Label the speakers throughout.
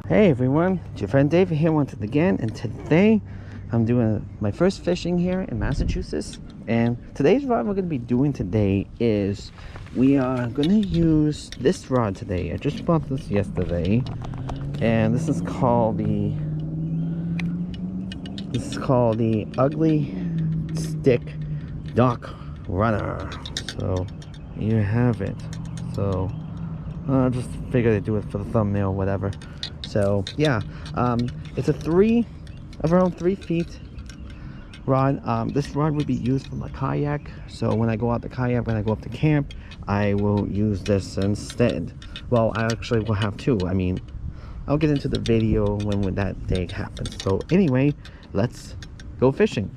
Speaker 1: Hey everyone, it's your friend David here once again, and today I'm doing my first fishing here in Massachusetts. And today's rod we're going to be doing today is we are going to use this rod today. I just bought this yesterday, and this is called the Ugly Stick Dock Runner. So you have it. So I just figured I'd do it for the thumbnail or whatever. So yeah, it's around 3 feet rod. This rod would be used for my kayak. So when I go out the kayak, when I go up to camp, I will use this instead. Well, I actually will have two. I mean, I'll get into the video when that day happens. So anyway, let's go fishing.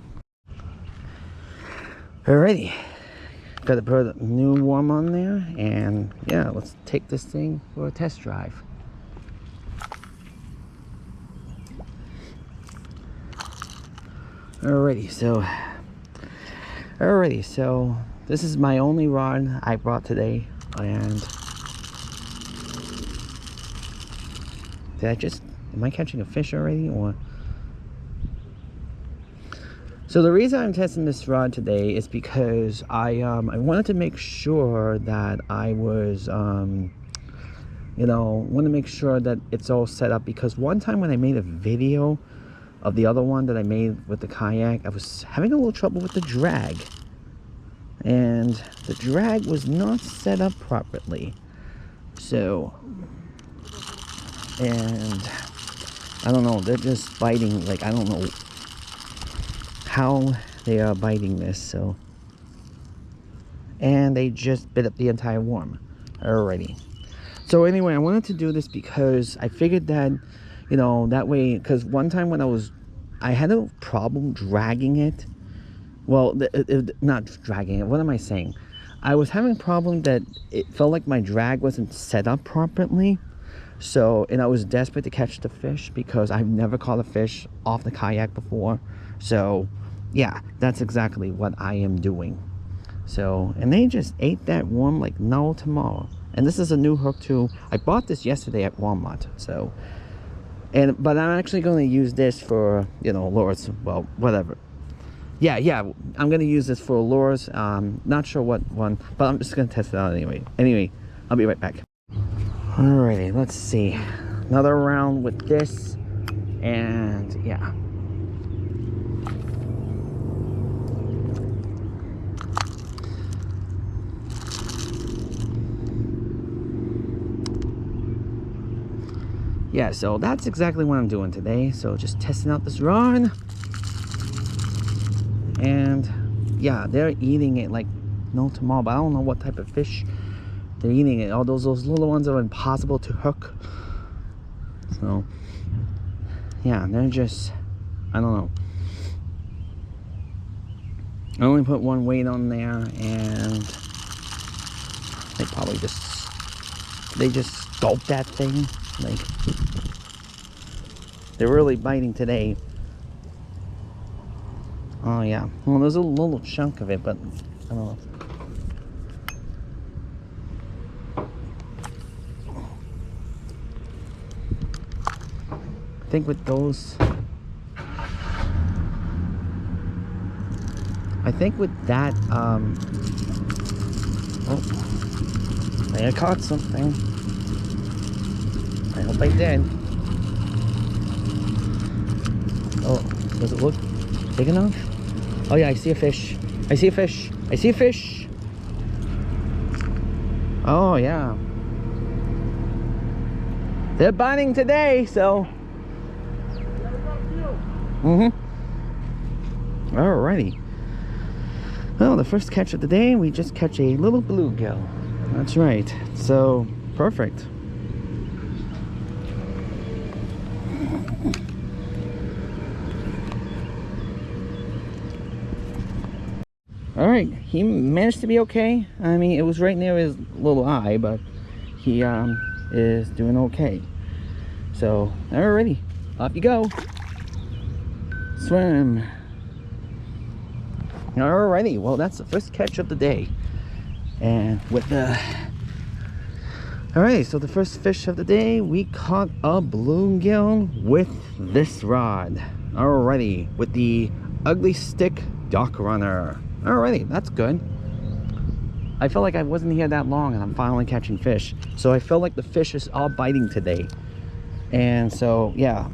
Speaker 1: Alrighty, got to put a new worm on there, and yeah, let's take this thing for a test drive. Alrighty, so this is my only rod I brought today. And am I catching a fish already, or? So the reason I'm testing this rod today is because I wanted to make sure that I was want to make sure that it's all set up, because one time when I made a video of the other one that I made with the kayak, I was having a little trouble with the drag, and the drag was not set up properly. So, and I don't know, they're just biting, like I don't know how they are biting this. So, and they just bit up the entire worm. Alrighty, so anyway, I wanted to do this because I figured that, that way, because one time when I had a problem dragging it. Well, not dragging it, what am I saying? I was having a problem that it felt like my drag wasn't set up properly. So, and I was desperate to catch the fish because I've never caught a fish off the kayak before. So, yeah, that's exactly what I am doing. So, and they just ate that worm like no tomorrow. And this is a new hook too. I bought this yesterday at Walmart. So, but I'm actually going to use this for, lures. Well, whatever. Yeah, I'm going to use this for lures. Not sure what one, but I'm just going to test it out anyway. I'll be right back. Alrighty, let's see. Another round with this, and yeah. Yeah, so that's exactly what I'm doing today. So just testing out this rod. And yeah, they're eating it like no tomorrow, but I don't know what type of fish they're eating it. All those little ones are impossible to hook. So yeah, they're just, I don't know. I only put one weight on there, and they probably just gulp that thing. Like, they're really biting today. Oh yeah, well, there's a little chunk of it, but I don't know. I think with those, oh, I caught something. I hope I did. Oh, does it look big enough? Oh yeah, I see a fish. I see a fish. Oh yeah. They're biting today, so. Alrighty. Well, the first catch of the day, we just catch a little bluegill. That's right. So, perfect. All right, he managed to be okay. I mean, it was right near his little eye, but he is doing okay. So, alrighty, off you go. Swim. Alrighty, well, that's the first catch of the day. And with the Alright, so the first fish of the day, we caught a bluegill with this rod. Alrighty, with the ugly stick dock runner. Alrighty, that's good. I feel like I wasn't here that long and I'm finally catching fish. So I feel like the fish is all biting today. And so, yeah.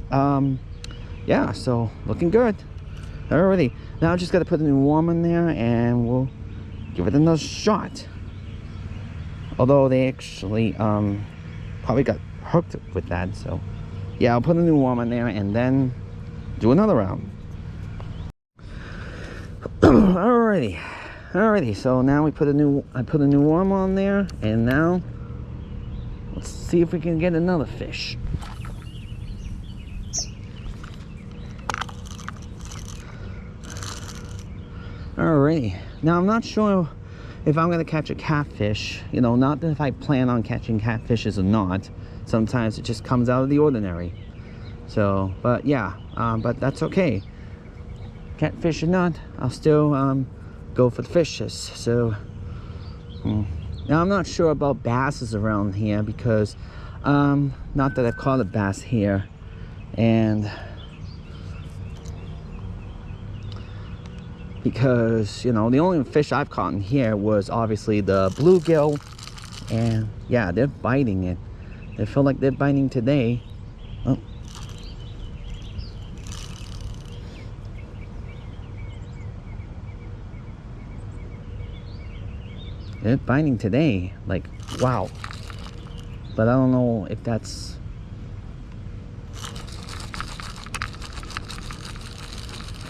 Speaker 1: Yeah, so looking good. Alrighty, now I just got to put a new worm in there and we'll give it another shot. Although they actually probably got hooked with that, so yeah, I'll put a new worm in there and then do another round. Alrighty, so now I put a new worm on there, and now let's see if we can get another fish. Alrighty, now I'm not sure if I'm gonna catch a catfish, you know, not that if I plan on catching catfishes or not. Sometimes it just comes out of the ordinary. So, but yeah, but that's okay. Catfish or not, I'll still go for the fishes. So, now I'm not sure about basses around here because, not that I've caught a bass here, and because, you know, the only fish I've caught in here was obviously the bluegill, and yeah, they're biting it. They feel like they're biting today. Oh. They're biting today, like, wow. But I don't know if that's...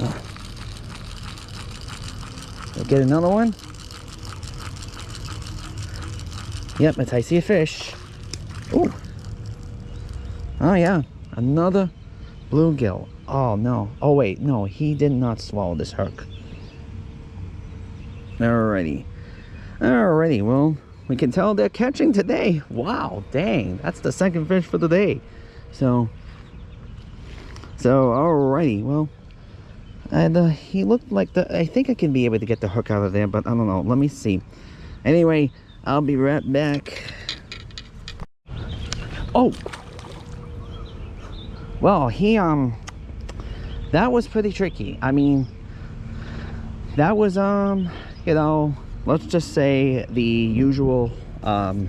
Speaker 1: Oh. Get another one. Yep, I see a fish. Ooh. Oh yeah, another bluegill. Oh no. Oh wait, no, he did not swallow this hook. Alrighty, well, we can tell they're catching today. Wow, dang, that's the second fish for the day. So alrighty, well, and he looked like I think I can be able to get the hook out of there, but I don't know. Let me see. Anyway, I'll be right back. Oh, well, he that was pretty tricky. I mean, that was you know, let's just say the usual I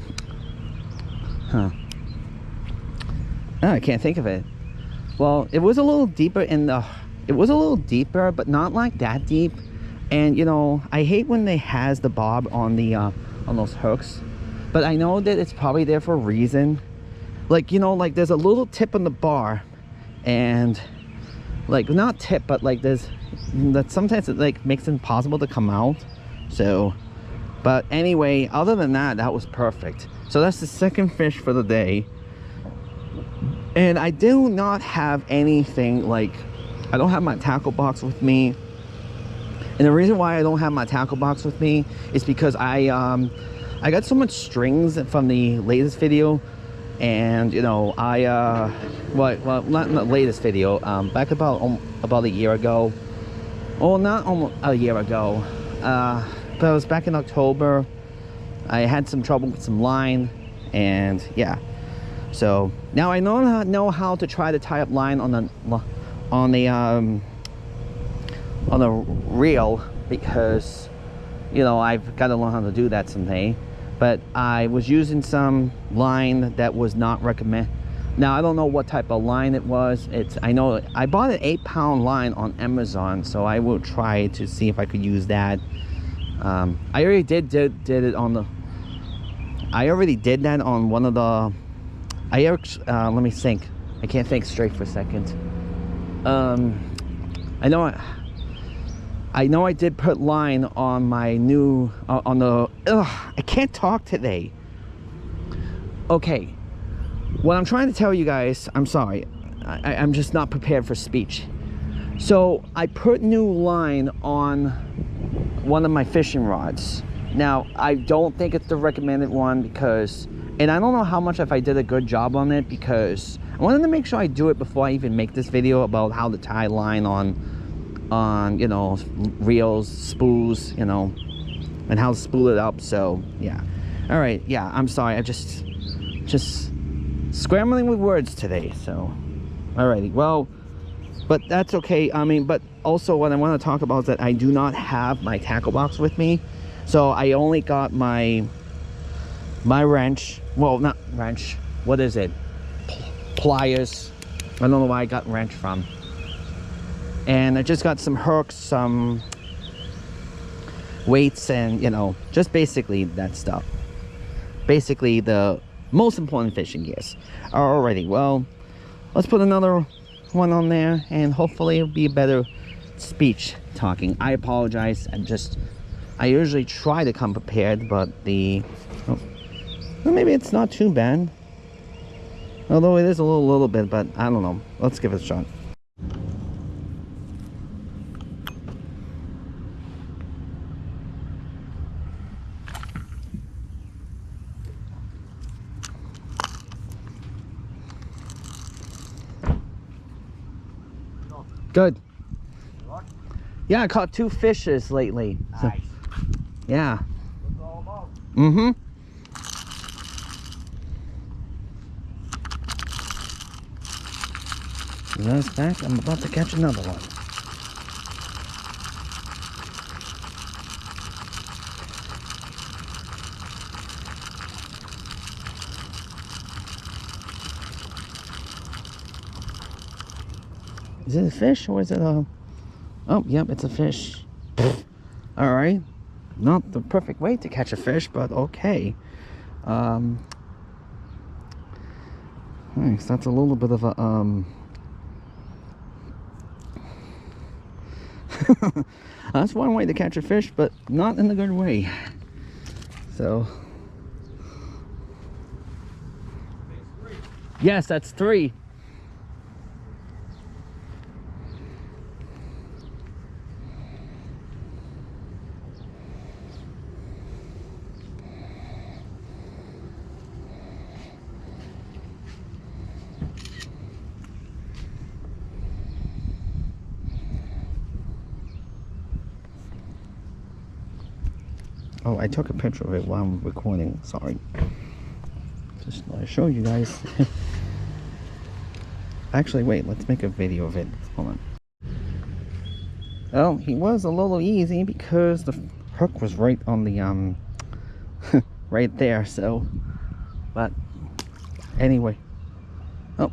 Speaker 1: can't think of it. Well, it was a little deeper in the... It was a little deeper, but not like that deep. And you know, I hate when they has the bob on the on those hooks, but I know that it's probably there for a reason. Like, you know, like there's a little tip on the bar, and like, not tip, but like there's that sometimes it like makes it impossible to come out. So, but anyway, other than that, that was perfect. So that's the second fish for the day, and I do not have anything like... I don't have my tackle box with me, and the reason why I don't have my tackle box with me is because I got so much strings from the latest video, and you know, well, not in the latest video, back about a year ago. Well, not almost a year ago, but it was back in October. I had some trouble with some line, and yeah, so now I know how to try to tie up line on the reel, because you know, I've got to learn how to do that someday. But I was using some line that was not recommended. Now I don't know what type of line it was. I know I bought an 8-pound line on Amazon, so I will try to see if I could use that. I already did it on the... I already did that on one of the... let me think. I can't think straight for a second. I know I did put line on my new on the... I can't talk today. Okay, what I'm trying to tell you guys, I'm sorry, I'm just not prepared for speech. So I put new line on one of my fishing rods. Now I don't think it's the recommended one, because, and I don't know how much if I did a good job on it, because I wanted to make sure I do it before I even make this video about how to tie line on you know, reels, spools, you know, and how to spool it up. So yeah, all right, yeah, I'm sorry, I just just scrambling with words today. So alrighty, well, but that's okay. I mean, but also what I want to talk about is that I do not have my tackle box with me, so I only got my wrench. Well, not wrench, what is it, pliers. I don't know where I got wrench from. And I just got some hooks, some weights, and you know, just basically that stuff. Basically the most important fishing gears. Alrighty, well, let's put another one on there, and hopefully it'll be a better speech talking. I apologize. I usually try to come prepared, but well, maybe it's not too bad. Although it is a little bit, but I don't know. Let's give it a shot. Good. Yeah, I caught 2 fishes lately. So,
Speaker 2: Nice.
Speaker 1: yeah.
Speaker 2: What's it all about?
Speaker 1: Mm-hmm. Nice back. I'm about to catch another one. Is it a fish or is it a... Oh, yep, it's a fish. All right. Not the perfect way to catch a fish, but okay. Nice. That's a little bit of a... That's one way to catch a fish, but not in a good way. So... Yes, that's 3. Oh, I took a picture of it while I'm recording. Sorry. Just want to show you guys. Actually, wait. Let's make a video of it. Hold on. Oh, he was a little easy because the hook was right on the right there. So, but anyway. Oh.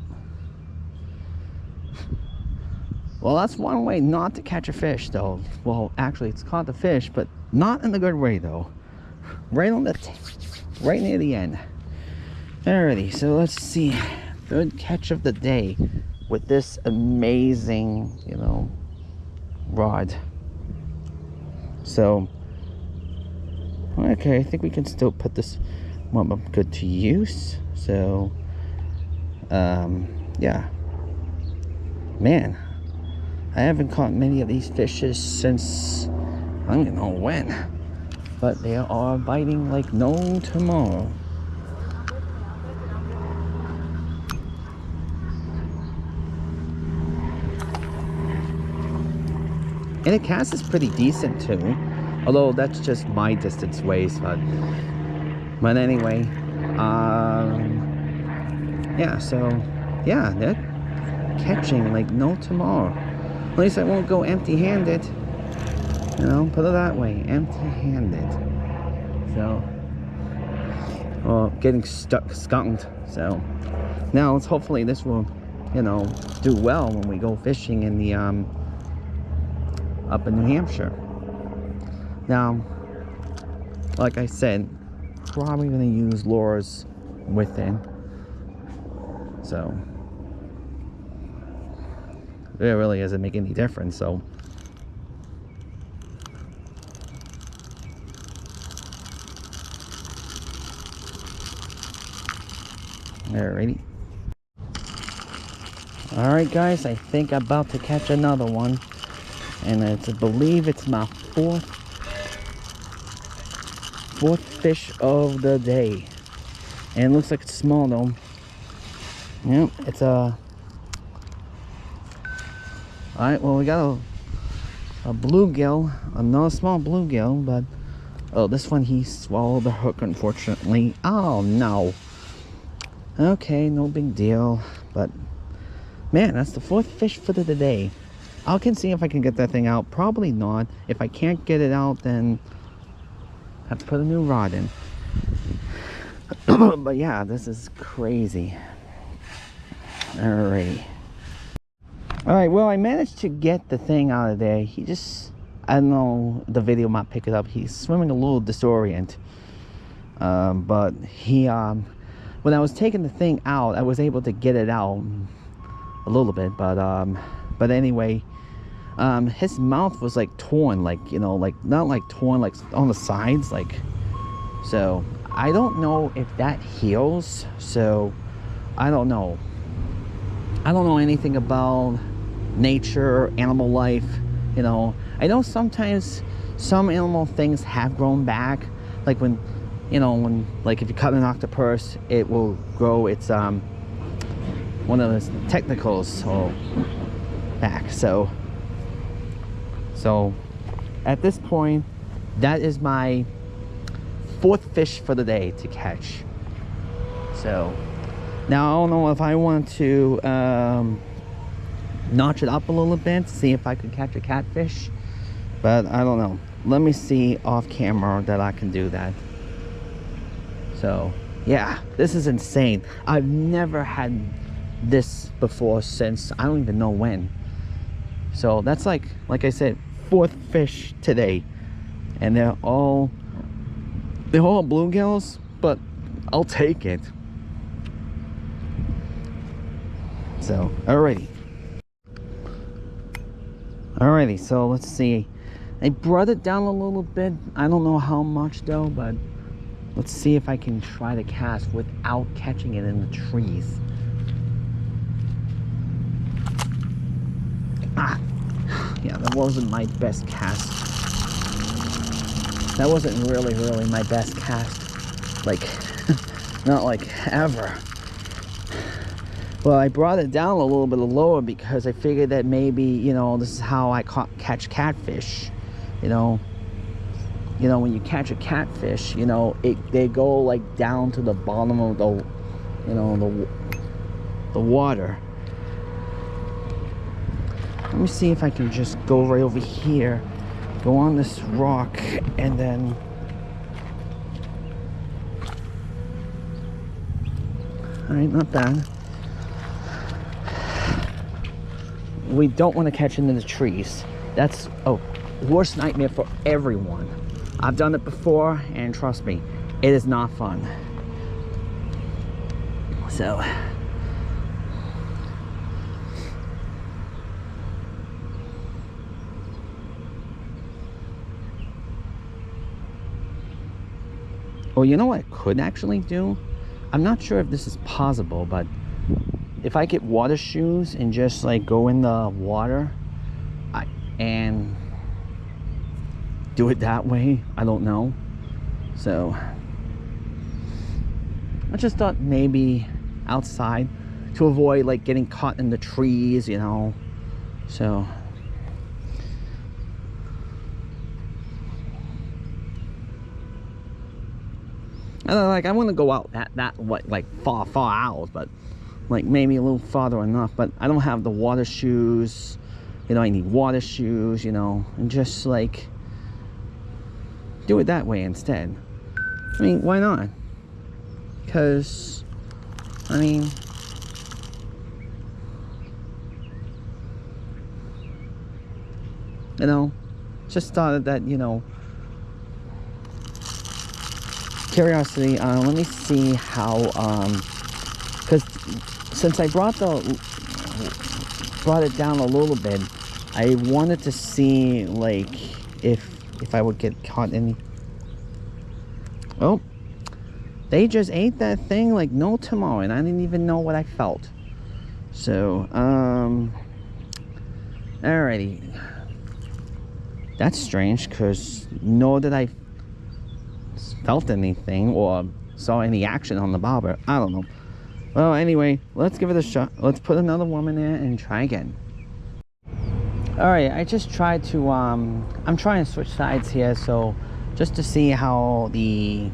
Speaker 1: Well, that's one way not to catch a fish, though. Well, actually, it's caught the fish, but not in the good way, though. Right on right near the end. Alrighty, so let's see. Third catch of the day with this amazing, you know, rod. So, okay, I think we can still put this one up good to use. So, yeah. Man, I haven't caught many of these fishes since I don't even know when, but they are biting like no tomorrow. And the cast is pretty decent too, although that's just my distance ways. But anyway, yeah. So yeah, they're catching like no tomorrow. At least I won't go empty-handed. You know, put it that way, empty-handed. So, well, getting skunked. So now let's hopefully this will, you know, do well when we go fishing in the up in New Hampshire. Now, like I said, probably gonna use lures with it. So it really doesn't make any difference. So alrighty. Alright guys, I think I'm about to catch another one. And I believe it's my fourth fish of the day. And it looks like it's small though. Yep, it's a... Alright, well we got a bluegill, another small bluegill, but... Oh, this one he swallowed the hook unfortunately. Oh no. Okay, no big deal. But man, that's the 4th fish for the day. I can see if I can get that thing out. Probably not. If I can't get it out, then I have to put a new rod in. But yeah, this is crazy. Alrighty. Alright, well, I managed to get the thing out of there. He just, I don't know, the video might pick it up. He's swimming a little disoriented. But he, when I was taking the thing out, I was able to get it out a little bit. But anyway, his mouth was like torn, like, you know, like not like torn, like on the sides, like. So I don't know if that heals. So I don't know. I don't know anything about nature, animal life, you know. I know sometimes some animal things have grown back, like when, you know, when, like if you cut an octopus, it will grow its one of its technicals or back. So at this point, that is my 4th fish for the day to catch. So now I don't know if I want to notch it up a little bit, see if I could catch a catfish, but I don't know. Let me see off camera that I can do that. So yeah, this is insane. I've never had this before since I don't even know when. So that's like I said, 4th fish today, and they're all bluegills, but I'll take it. So alrighty, so let's see. I brought it down a little bit. I don't know how much though, but let's see if I can try to cast without catching it in the trees. Yeah, that wasn't my best cast. That wasn't really my best cast. Like, not like ever. Well, I brought it down a little bit lower because I figured that maybe, you know, this is how I catch catfish. You know, when you catch a catfish, you know, they go like down to the bottom of the, you know, the water. Let me see if I can just go right over here, go on this rock, and then all right, not bad. We don't want to catch into the trees. That's a worst nightmare for everyone. I've done it before, and trust me, it is not fun. So well, you know what I could actually do? I'm not sure if this is possible, but if I get water shoes and just like go in the water and do it that way, I don't know. So I just thought maybe outside to avoid like getting caught in the trees, you know. So I don't know, like I want to go out that what like far out, but like maybe a little farther enough. But I don't have the water shoes, you know. I need water shoes, you know, and just like do it that way instead. I mean, why not? Because I mean, you know, just thought that, you know, curiosity. Let me see how, because since I brought it down a little bit, I wanted to see like if I would get caught in. Oh, they just ate that thing like no tomorrow, and I didn't even know what I felt. So alrighty, that's strange, because nor did I felt anything or saw any action on the bobber. I don't know. Well, anyway, let's give it a shot. Let's put another worm in there and try again. All right, I just tried to I'm trying to switch sides here, so just to see how the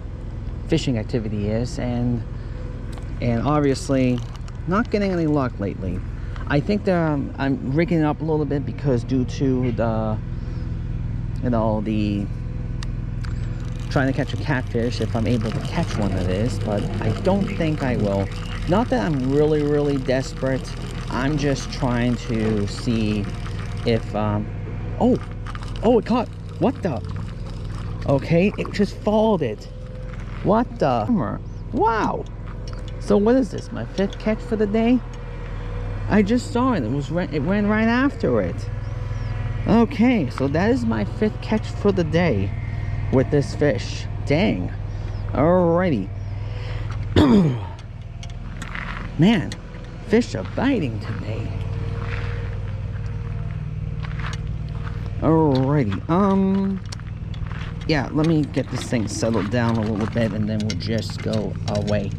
Speaker 1: fishing activity is. And and obviously not getting any luck lately. I think that I'm rigging it up a little bit because due to the, you know, the trying to catch a catfish, if I'm able to catch one that is, but I don't think I will. Not that I'm really desperate. I'm just trying to see if oh it caught. What the? Okay, it just followed it. What the? Wow. So what is this, my 5th catch for the day? I just saw it. It ran right after it. Okay, so that is my 5th catch for the day with this fish. Dang. Alrighty. Man, fish are biting today. Alrighty. Yeah, let me get this thing settled down a little bit and then we'll just go away.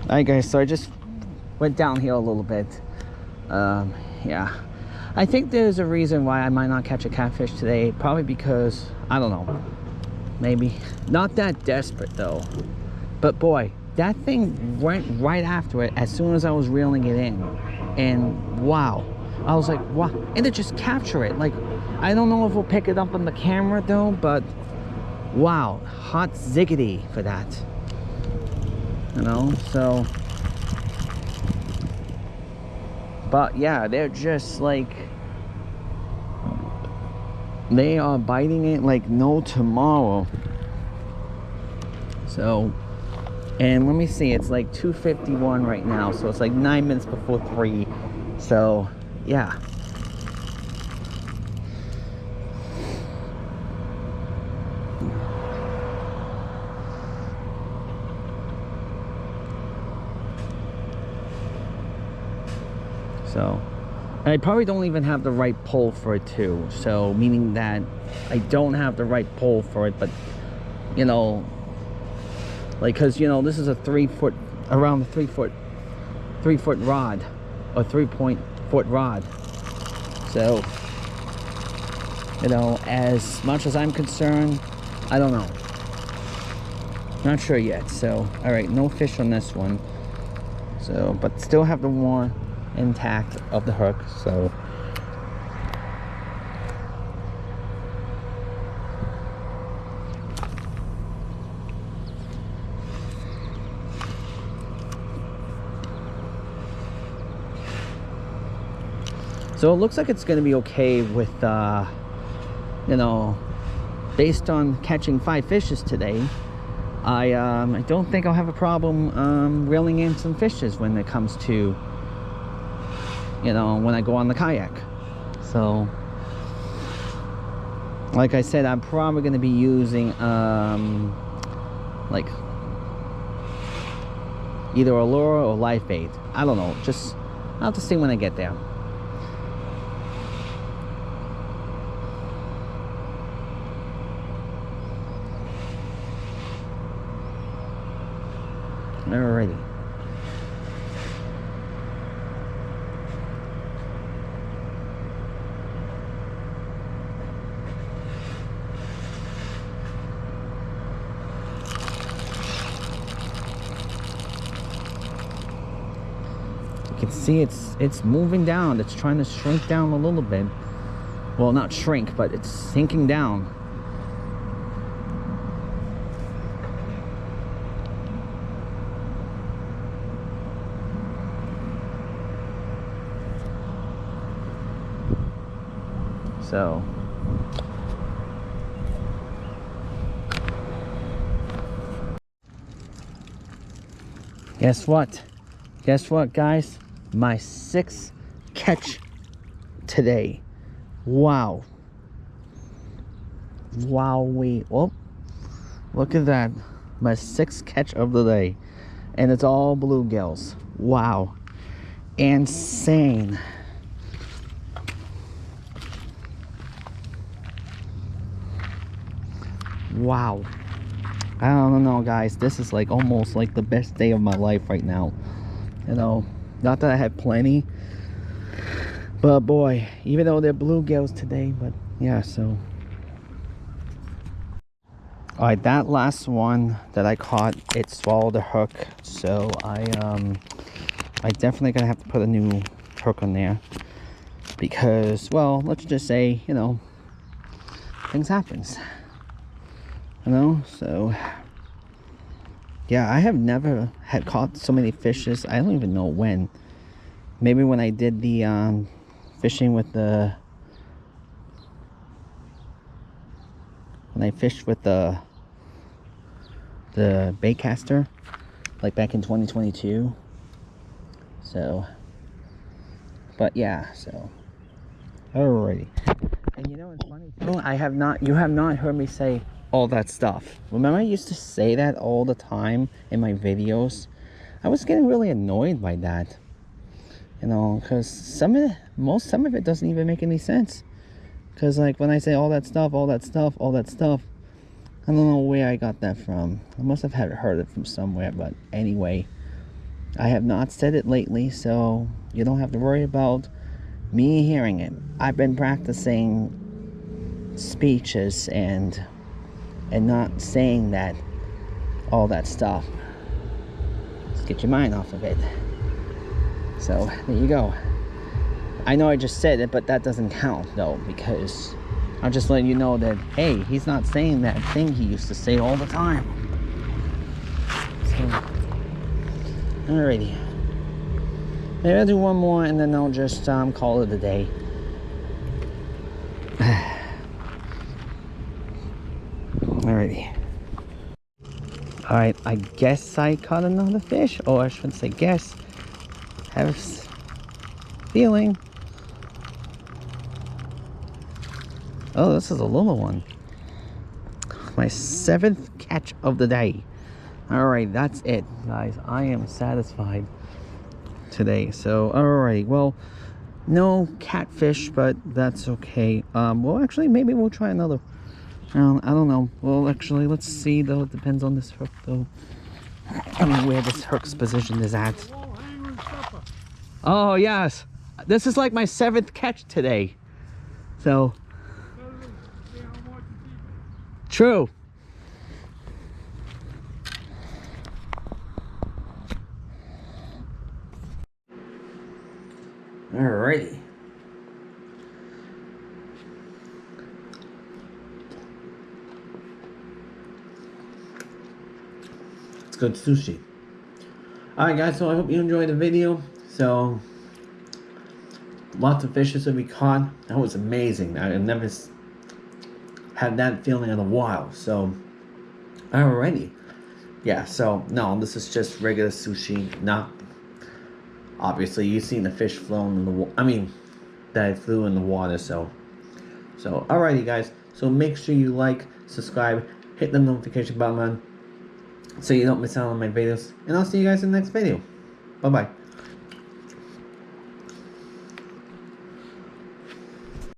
Speaker 1: Alright guys, so I just went down here a little bit. Yeah, I think there's a reason why I might not catch a catfish today. Probably because, I don't know, maybe not that desperate though, but boy, that thing went right after it as soon as I was reeling it in, and wow, I was like, wow. And it just captured it. Like, I don't know if we'll pick it up on the camera though, but wow, hot ziggity for that, you know. So but yeah, they're just like, they are biting it like no tomorrow. So, and let me see, it's like 2:51 right now, so it's like 9 minutes before 3. So yeah, so I probably don't even have the right pole for it too, so meaning that I don't have the right pole for it. But you know, like, because you know, this is a 3-foot, around the 3-foot rod, or 3-foot rod. So you know, as much as I'm concerned, I don't know, not sure yet. So all right, no fish on this one. So but still have the one intact of the hook. So it looks like it's going to be okay with you know, based on catching 5 fishes today. I don't think I'll have a problem reeling in some fishes when it comes to, you know, when I go on the kayak. So like I said, I'm probably going to be using like either a lure or live bait. I don't know, just I'll have to see when I get there. Alrighty. You can see it's moving down. It's trying to shrink down a little bit. Well, not shrink, but it's sinking down. So guess what guys, my 6th catch today. Wow, wowee. Oh, look at that, my 6th catch of the day, and it's all bluegills. Wow, insane. Wow, I don't know guys, this is like almost like the best day of my life right now. You know, not that I had plenty, but boy, even though they're bluegills today, but yeah. So All right, that last one that I caught, it swallowed the hook, so I definitely gonna have to put a new hook on there because, well, let's just say, you know, things happens, you know. So yeah, I have never had caught so many fishes. I don't even know when. Maybe when I did the fishing with the, when I fished with the bait caster, like back in 2022. So, but yeah, so alrighty. And you know, it's funny too, you have not heard me say all that stuff. Remember I used to say that all the time in my videos? I was getting really annoyed by that, you know, because some of it doesn't even make any sense. Because like when I say all that stuff, I don't know where I got that from. I must have heard it from somewhere, but anyway, I have not said it lately, so you don't have to worry about me hearing it. I've been practicing speeches and not saying that all that stuff. Just get your mind off of it. So there you go. I know I just said it, but that doesn't count though, because I'm just letting you know that, hey, he's not saying that thing he used to say all the time. So, alrighty. Maybe I'll do one more and then I'll just call it a day. Alrighty. Alright, I guess I caught another fish. Or I shouldn't say guess. Have a feeling. Oh, this is a little one. My 7th catch of the day. Alright, that's it, guys. I am satisfied today. So, alright. Well, no catfish, but that's okay. Well, actually, maybe we'll try another. I don't know. Well, actually, let's see, though. It depends on this hook, though. I mean, where this hook's position is at. Oh, yes. This is like my 7th catch today. So, true. Alrighty. It's good sushi. Alright guys, so I hope you enjoyed the video. So, lots of fishes that we caught. That was amazing. I never had that feeling in a while. So, alrighty. Yeah, so, no, this is just regular sushi. Not, obviously, you've seen the fish flown in the water. I mean, that it flew in the water, so alrighty guys. So make sure you like, subscribe, hit the notification button so you don't miss out on my videos. And I'll see you guys in the next video. Bye-bye.